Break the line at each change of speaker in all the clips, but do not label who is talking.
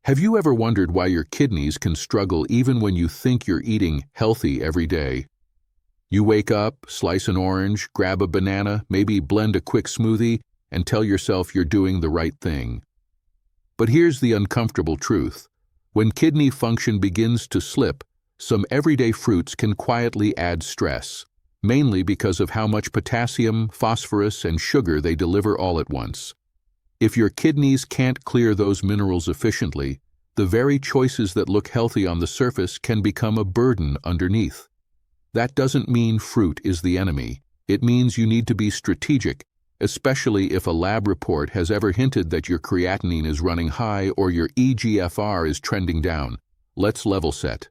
Have you ever wondered why your kidneys can struggle even when you think you're eating healthy every day? You wake up, slice an orange, grab a banana, maybe blend a quick smoothie, and tell yourself you're doing the right thing. But here's the uncomfortable truth. When kidney function begins to slip, some everyday fruits can quietly add stress, mainly because of how much potassium, phosphorus, and sugar they deliver all at once. If your kidneys can't clear those minerals efficiently, the very choices that look healthy on the surface can become a burden underneath. That doesn't mean fruit is the enemy. It means you need to be strategic, especially if a lab report has ever hinted that your creatinine is running high or your eGFR is trending down. Let's level set.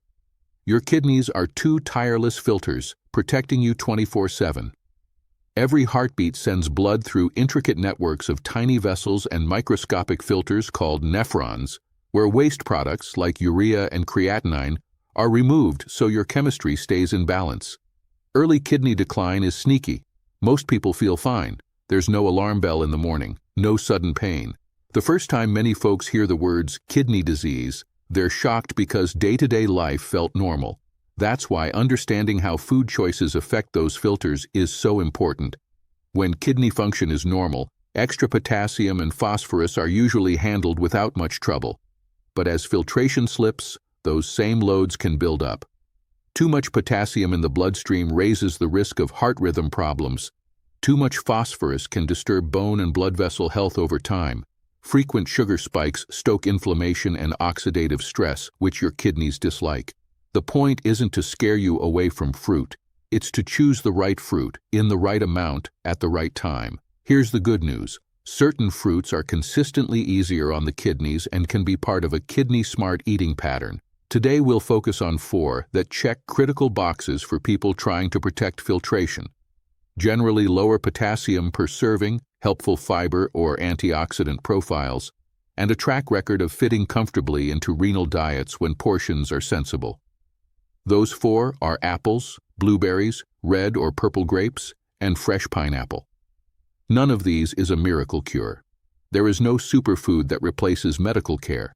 Your kidneys are two tireless filters, protecting you 24/7. Every heartbeat sends blood through intricate networks of tiny vessels and microscopic filters called nephrons, where waste products like urea and creatinine are removed so your chemistry stays in balance. Early kidney decline is sneaky. Most people feel fine. There's no alarm bell in the morning, no sudden pain. The first time many folks hear the words kidney disease, they're shocked because day-to-day life felt normal. That's why understanding how food choices affect those filters is so important. When kidney function is normal, extra potassium and phosphorus are usually handled without much trouble. But as filtration slips, those same loads can build up. Too much potassium in the bloodstream raises the risk of heart rhythm problems. Too much phosphorus can disturb bone and blood vessel health over time. Frequent sugar spikes stoke inflammation and oxidative stress, which your kidneys dislike. The point isn't to scare you away from fruit. It's to choose the right fruit, in the right amount, at the right time. Here's the good news. Certain fruits are consistently easier on the kidneys and can be part of a kidney-smart eating pattern. Today we'll focus on 4 that check critical boxes for people trying to protect filtration. Generally lower potassium per serving, helpful fiber or antioxidant profiles, and a track record of fitting comfortably into renal diets when portions are sensible. Those 4 are apples, blueberries, red or purple grapes, and fresh pineapple. None of these is a miracle cure. There is no superfood that replaces medical care,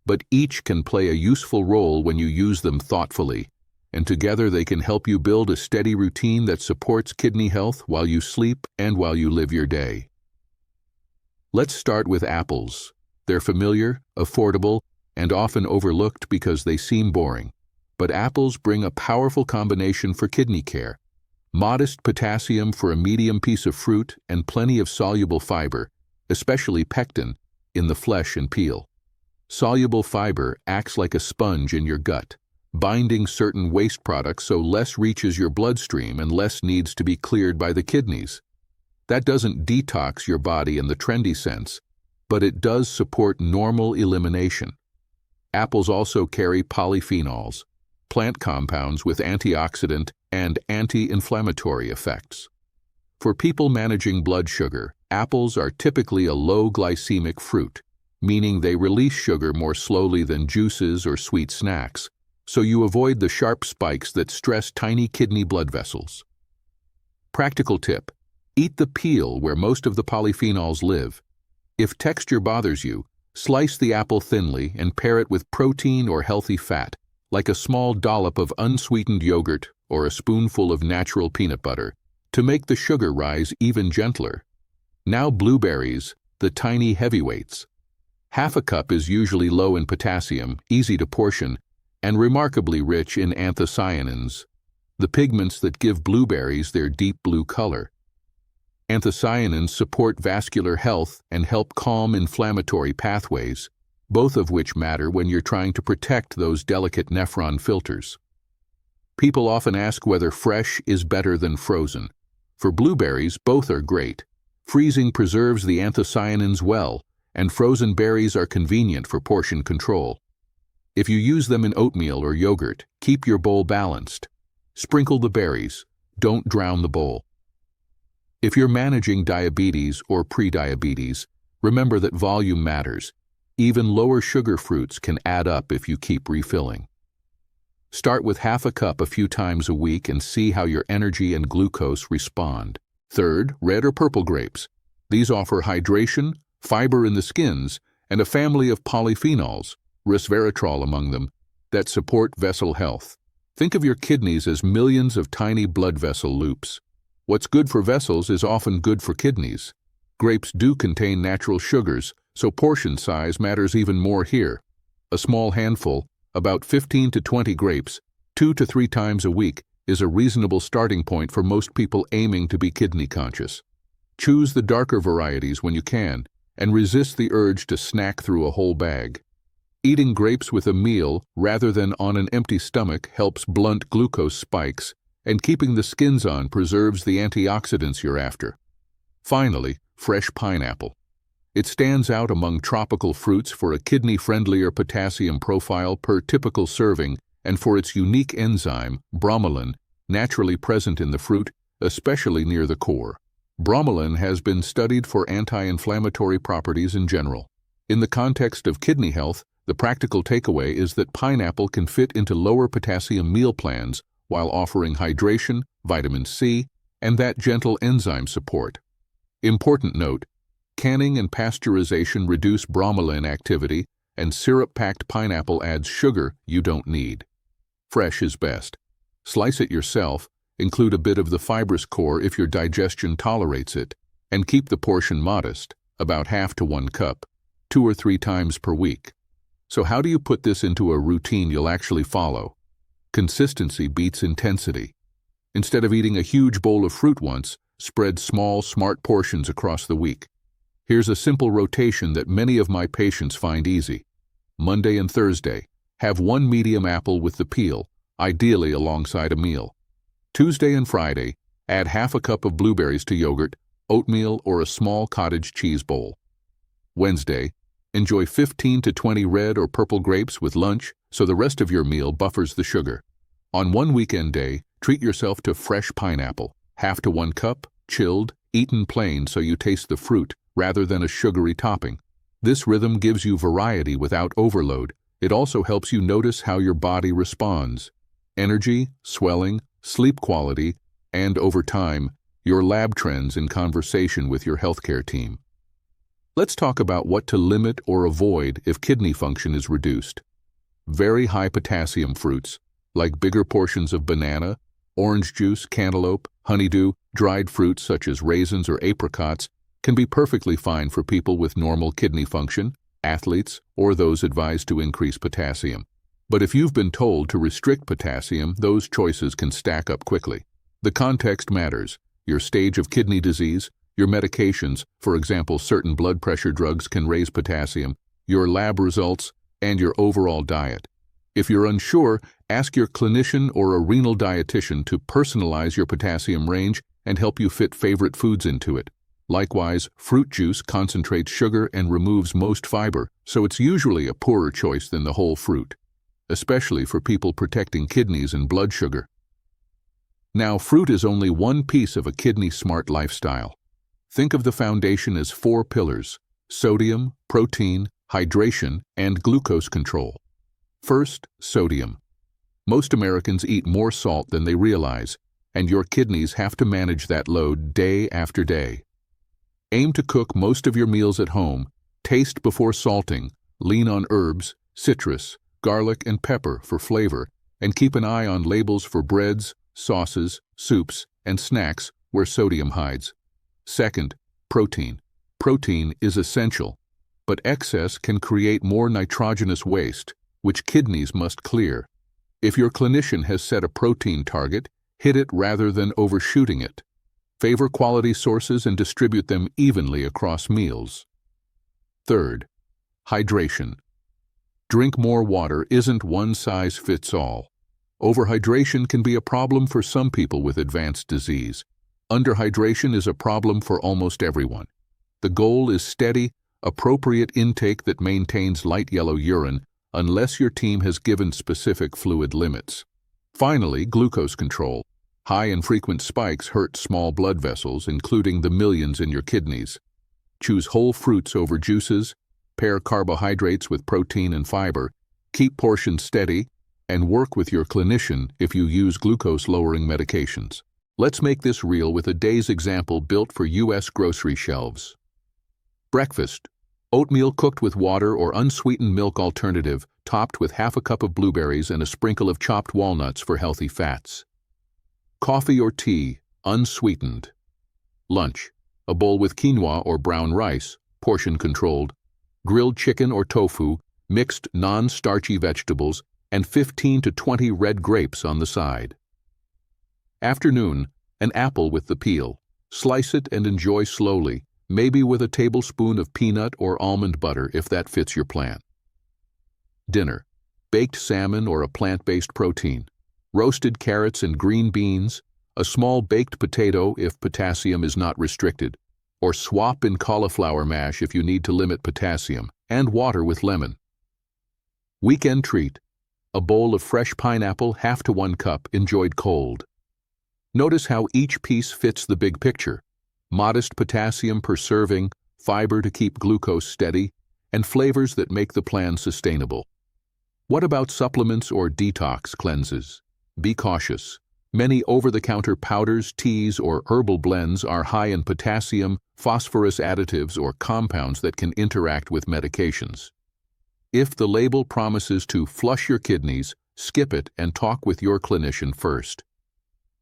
but each can play a useful role when you use them thoughtfully, and together they can help you build a steady routine that supports kidney health while you sleep and while you live your day. Let's start with apples. They're familiar, affordable, and often overlooked because they seem boring. But apples bring a powerful combination for kidney care. Modest potassium for a medium piece of fruit and plenty of soluble fiber, especially pectin, in the flesh and peel. Soluble fiber acts like a sponge in your gut, binding certain waste products so less reaches your bloodstream and less needs to be cleared by the kidneys. That doesn't detox your body in the trendy sense, but it does support normal elimination. Apples also carry polyphenols, plant compounds with antioxidant and anti-inflammatory effects. For people managing blood sugar, apples are typically a low glycemic fruit, meaning they release sugar more slowly than juices or sweet snacks, so you avoid the sharp spikes that stress tiny kidney blood vessels. Practical tip: eat the peel where most of the polyphenols live. If texture bothers you, slice the apple thinly and pair it with protein or healthy fat, like a small dollop of unsweetened yogurt or a spoonful of natural peanut butter, to make the sugar rise even gentler. Now blueberries, the tiny heavyweights. Half a cup is usually low in potassium, easy to portion, and remarkably rich in anthocyanins, the pigments that give blueberries their deep blue color. Anthocyanins support vascular health and help calm inflammatory pathways, both of which matter when you're trying to protect those delicate nephron filters. People often ask whether fresh is better than frozen. For blueberries, both are great. Freezing preserves the anthocyanins well, and frozen berries are convenient for portion control. If you use them in oatmeal or yogurt, keep your bowl balanced. Sprinkle the berries, don't drown the bowl. If you're managing diabetes or prediabetes, remember that volume matters. Even lower sugar fruits can add up if you keep refilling. Start with half a cup a few times a week and see how your energy and glucose respond. Third, red or purple grapes. These offer hydration, fiber in the skins, and a family of polyphenols, resveratrol among them, that support vessel health. Think of your kidneys as millions of tiny blood vessel loops. What's good for vessels is often good for kidneys. Grapes do contain natural sugars, so portion size matters even more here. A small handful, about 15 to 20 grapes, 2 to 3 times a week, is a reasonable starting point for most people aiming to be kidney conscious. Choose the darker varieties when you can, and resist the urge to snack through a whole bag. Eating grapes with a meal rather than on an empty stomach helps blunt glucose spikes, and keeping the skins on preserves the antioxidants you're after. Finally, fresh pineapple. It stands out among tropical fruits for a kidney-friendlier potassium profile per typical serving and for its unique enzyme, bromelain, naturally present in the fruit, especially near the core. Bromelain has been studied for anti-inflammatory properties in general. In the context of kidney health, the practical takeaway is that pineapple can fit into lower potassium meal plans while offering hydration, vitamin C, and that gentle enzyme support. Important note: canning and pasteurization reduce bromelain activity, and syrup-packed pineapple adds sugar you don't need. Fresh is best. Slice it yourself, include a bit of the fibrous core if your digestion tolerates it, and keep the portion modest, about half to 1 cup, 2 or 3 times per week. So how do you put this into a routine you'll actually follow? Consistency beats intensity. Instead of eating a huge bowl of fruit once, spread small, smart portions across the week. Here's a simple rotation that many of my patients find easy. Monday and Thursday, have 1 medium apple with the peel, ideally alongside a meal. Tuesday and Friday, add half a cup of blueberries to yogurt, oatmeal, or a small cottage cheese bowl. Wednesday, enjoy 15 to 20 red or purple grapes with lunch so the rest of your meal buffers the sugar. On one weekend day, treat yourself to fresh pineapple, half to 1 cup, chilled, eaten plain so you taste the fruit rather than a sugary topping. This rhythm gives you variety without overload. It also helps you notice how your body responds. Energy, swelling, sleep quality, and over time, your lab trends in conversation with your healthcare team. Let's talk about what to limit or avoid if kidney function is reduced. Very high potassium fruits, like bigger portions of banana, orange juice, cantaloupe, honeydew, dried fruits such as raisins or apricots, can be perfectly fine for people with normal kidney function, athletes, or those advised to increase potassium. But if you've been told to restrict potassium, those choices can stack up quickly. The context matters: your stage of kidney disease, your medications, for example, certain blood pressure drugs can raise potassium, your lab results, and your overall diet. If you're unsure, ask your clinician or a renal dietitian to personalize your potassium range and help you fit favorite foods into it. Likewise, fruit juice concentrates sugar and removes most fiber, so it's usually a poorer choice than the whole fruit, especially for people protecting kidneys and blood sugar. Now, fruit is only one piece of a kidney-smart lifestyle. Think of the foundation as 4 pillars: sodium, protein, hydration, and glucose control. First, sodium. Most Americans eat more salt than they realize, and your kidneys have to manage that load day after day. Aim to cook most of your meals at home, taste before salting, lean on herbs, citrus, garlic, and pepper for flavor, and keep an eye on labels for breads, sauces, soups, and snacks where sodium hides. Second, protein. Protein is essential, but excess can create more nitrogenous waste, which kidneys must clear. If your clinician has set a protein target, hit it rather than overshooting it. Favor quality sources and distribute them evenly across meals. Third, hydration. Drink more water isn't one size fits all. Overhydration can be a problem for some people with advanced disease. Underhydration is a problem for almost everyone. The goal is steady, appropriate intake that maintains light yellow urine, unless your team has given specific fluid limits. Finally, glucose control. High and frequent spikes hurt small blood vessels, including the millions in your kidneys. Choose whole fruits over juices, pair carbohydrates with protein and fiber, keep portions steady, and work with your clinician if you use glucose-lowering medications. Let's make this real with a day's example built for U.S. grocery shelves. Breakfast. Oatmeal cooked with water or unsweetened milk alternative, topped with half a cup of blueberries and a sprinkle of chopped walnuts for healthy fats. Coffee or tea, unsweetened. Lunch, a bowl with quinoa or brown rice, portion controlled, grilled chicken or tofu, mixed non-starchy vegetables, and 15 to 20 red grapes on the side. Afternoon, an apple with the peel. Slice it and enjoy slowly, maybe with a tablespoon of peanut or almond butter if that fits your plan. Dinner, baked salmon or a plant-based protein, roasted carrots and green beans, a small baked potato if potassium is not restricted, or swap in cauliflower mash if you need to limit potassium, and water with lemon. Weekend treat, a bowl of fresh pineapple, half to 1 cup, enjoyed cold. Notice how each piece fits the big picture. Modest potassium per serving, fiber to keep glucose steady, and flavors that make the plan sustainable. What about supplements or detox cleanses? Be cautious. Many over-the-counter powders, teas, or herbal blends are high in potassium, phosphorus additives, or compounds that can interact with medications. If the label promises to flush your kidneys, skip it and talk with your clinician first.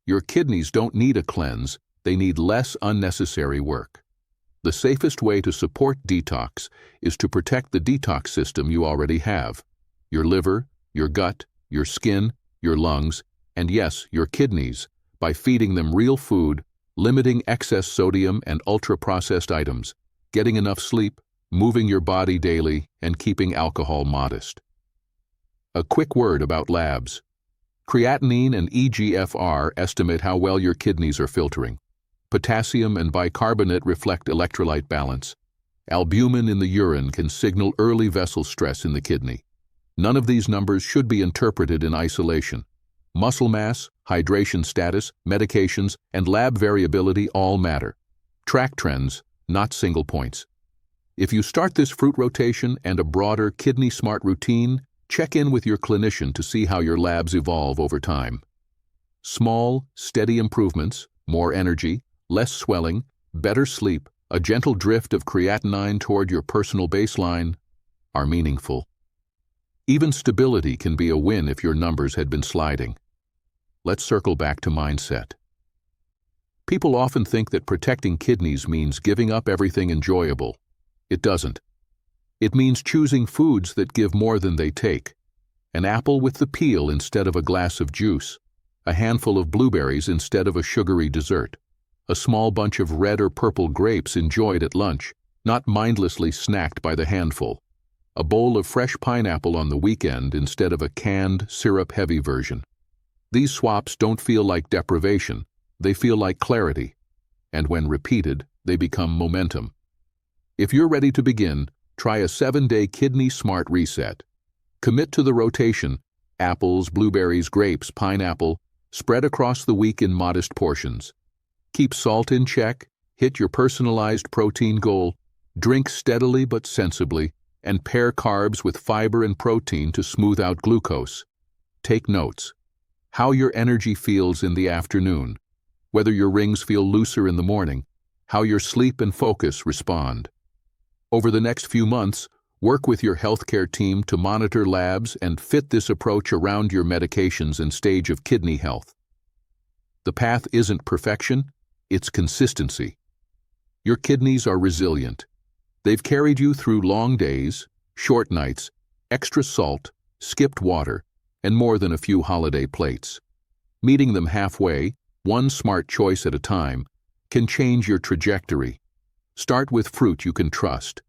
Your kidneys don't need a cleanse, they need less unnecessary work. The safest way to support detox is to protect the detox system you already have. Your liver, your gut, your skin, your lungs, and yes, your kidneys, by feeding them real food, limiting excess sodium and ultra-processed items, getting enough sleep, moving your body daily, and keeping alcohol modest. A quick word about labs. Creatinine and eGFR estimate how well your kidneys are filtering. Potassium and bicarbonate reflect electrolyte balance. Albumin in the urine can signal early vessel stress in the kidney. None of these numbers should be interpreted in isolation. Muscle mass, hydration status, medications, and lab variability all matter. Track trends, not single points. If you start this fruit rotation and a broader kidney-smart routine, check in with your clinician to see how your labs evolve over time. Small, steady improvements, more energy, less swelling, better sleep, a gentle drift of creatinine toward your personal baseline, are meaningful. Even stability can be a win if your numbers had been sliding. Let's circle back to mindset. People often think that protecting kidneys means giving up everything enjoyable. It doesn't. It means choosing foods that give more than they take. An apple with the peel instead of a glass of juice. A handful of blueberries instead of a sugary dessert. A small bunch of red or purple grapes enjoyed at lunch, not mindlessly snacked by the handful. A bowl of fresh pineapple on the weekend instead of a canned, syrup-heavy version. These swaps don't feel like deprivation, they feel like clarity. And when repeated, they become momentum. If you're ready to begin, try a 7-day kidney-smart reset. Commit to the rotation, apples, blueberries, grapes, pineapple, spread across the week in modest portions. Keep salt in check, hit your personalized protein goal, drink steadily but sensibly, and pair carbs with fiber and protein to smooth out glucose. Take notes. How your energy feels in the afternoon, whether your rings feel looser in the morning, how your sleep and focus respond. Over the next few months, work with your healthcare team to monitor labs and fit this approach around your medications and stage of kidney health. The path isn't perfection, it's consistency. Your kidneys are resilient. They've carried you through long days, short nights, extra salt, skipped water, and more than a few holiday plates. Meeting them halfway, one smart choice at a time, can change your trajectory. Start with fruit you can trust.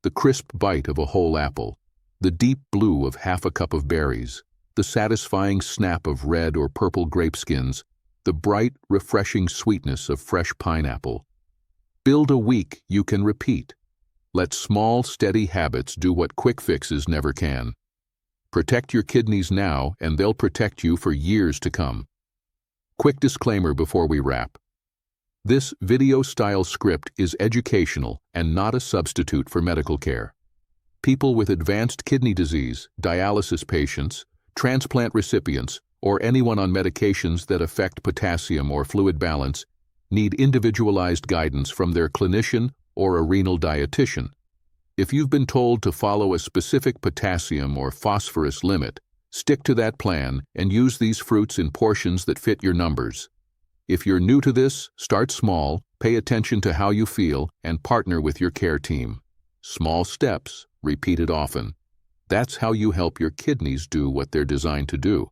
The crisp bite of a whole apple, the deep blue of half a cup of berries, the satisfying snap of red or purple grape skins, the bright, refreshing sweetness of fresh pineapple. Build a week you can repeat. Let small, steady habits do what quick fixes never can. Protect your kidneys now, and they'll protect you for years to come. Quick disclaimer before we wrap. This video-style script is educational and not a substitute for medical care. People with advanced kidney disease, dialysis patients, transplant recipients, or anyone on medications that affect potassium or fluid balance need individualized guidance from their clinician or a renal dietitian. If you've been told to follow a specific potassium or phosphorus limit, stick to that plan and use these fruits in portions that fit your numbers. If you're new to this, start small, pay attention to how you feel, and partner with your care team. Small steps, repeated often. That's how you help your kidneys do what they're designed to do.